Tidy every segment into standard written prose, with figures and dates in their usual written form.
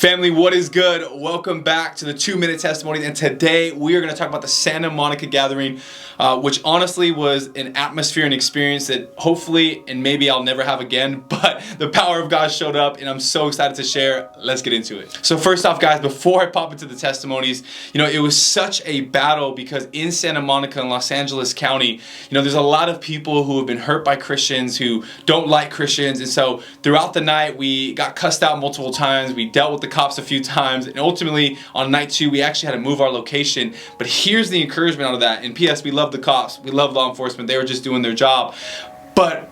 Family, what is good? Welcome back to the 2-minute testimonies, and today we are going to talk about the Santa Monica gathering, which honestly was an atmosphere and experience that hopefully and maybe I'll never have again, but the power of God showed up and I'm so excited to share. Let's get into it. So first off, guys, before I pop into the testimonies, it was such a battle because in Santa Monica and Los Angeles County, there's a lot of people who have been hurt by Christians, who don't like Christians, and so throughout the night we got cussed out multiple times, we dealt with the cops a few times, and ultimately on night 2 we actually had to move our location. But here's the encouragement out of that. And P.S. we love the cops, we love law enforcement, they were just doing their job. But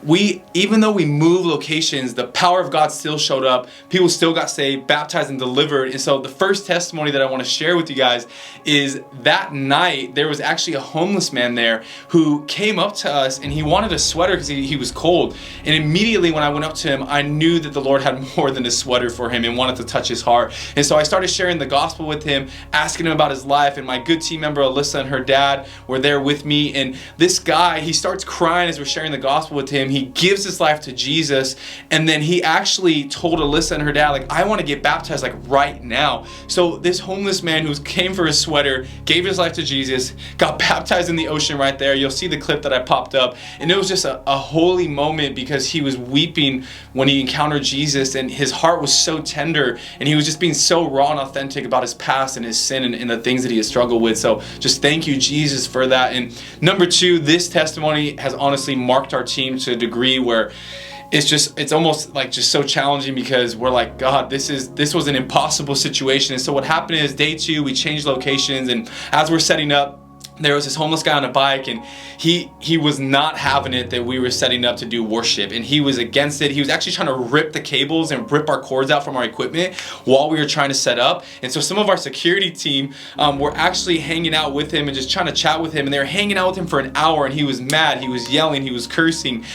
even though we moved locations, the power of God still showed up. People still got saved, baptized, and delivered. And so the first testimony that I want to share with you guys is that night there was actually a homeless man there who came up to us and he wanted a sweater because he was cold. And immediately when I went up to him, I knew that the Lord had more than a sweater for him and wanted to touch his heart. And so I started sharing the gospel with him, asking him about his life. And my good team member Alyssa and her dad were there with me. And this guy, he starts crying as we're sharing the gospel with him. He gives his life to Jesus, and then he actually told Alyssa and her dad, like, I want to get baptized like right now. So this homeless man who came for a sweater, gave his life to Jesus, got baptized in the ocean right there. You'll see the clip that I popped up, and it was just a holy moment because he was weeping when he encountered Jesus, and his heart was so tender, and he was just being so raw and authentic about his past and his sin and the things that he has struggled with. So just thank you, Jesus, for that. And number 2, this testimony has honestly marked our team to a degree where it's almost like just so challenging because we're like, God, this was an impossible situation. And so what happened is day 2 we changed locations, and as we're setting up, there was this homeless guy on a bike, and he was not having it that we were setting up to do worship, and he was against it. He was actually trying to rip the cables and rip our cords out from our equipment while we were trying to set up. And so some of our security team were actually hanging out with him and just trying to chat with him, and they were hanging out with him for an hour, and he was mad, he was yelling, he was cursing.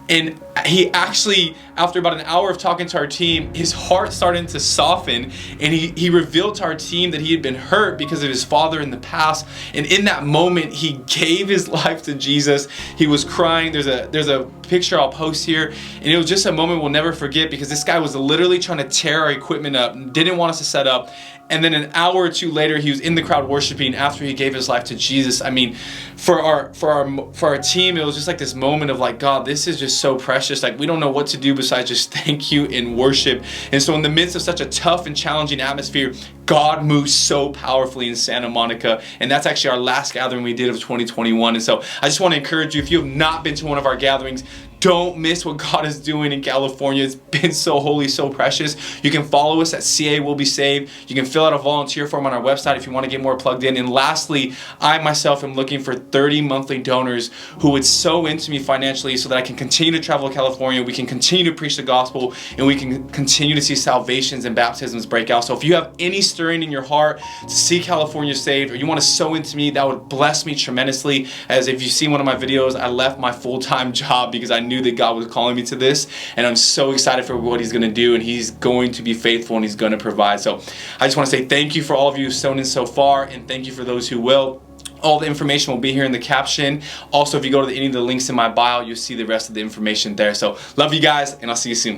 And he actually, after about an hour of talking to our team, his heart started to soften, and he revealed to our team that he had been hurt because of his father in the past. And in that moment, he gave his life to Jesus. He was crying. There's a picture I'll post here, and it was just a moment we'll never forget because this guy was literally trying to tear our equipment up, didn't want us to set up. And then an hour or 2 later, he was in the crowd worshiping after he gave his life to Jesus. I mean, for our team, it was just like this moment of like, God, this is just so precious. Like, we don't know what to do besides just thank you in worship. And so in the midst of such a tough and challenging atmosphere, God moves so powerfully in Santa Monica. And that's actually our last gathering we did of 2021. And so I just want to encourage you, if you have not been to one of our gatherings, don't miss what God is doing in California. It's been so holy, so precious. You can follow us at CA Will Be Saved. You can fill out a volunteer form on our website if you want to get more plugged in. And lastly, I myself am looking for 30 monthly donors who would sow into me financially so that I can continue to travel to California, we can continue to preach the gospel, and we can continue to see salvations and baptisms break out. So if you have any stirring in your heart to see California saved, or you want to sow into me, that would bless me tremendously. As if you see one of my videos, I left my full-time job because I knew that God was calling me to this, and I'm so excited for what he's going to do, and he's going to be faithful and he's going to provide. So I just want to say thank you for all of you who've sown in so far, and thank you for those who will. All the information will be here in the caption. Also, if you go to any of the links in my bio, you'll see the rest of the information there. So love you guys, and I'll see you soon.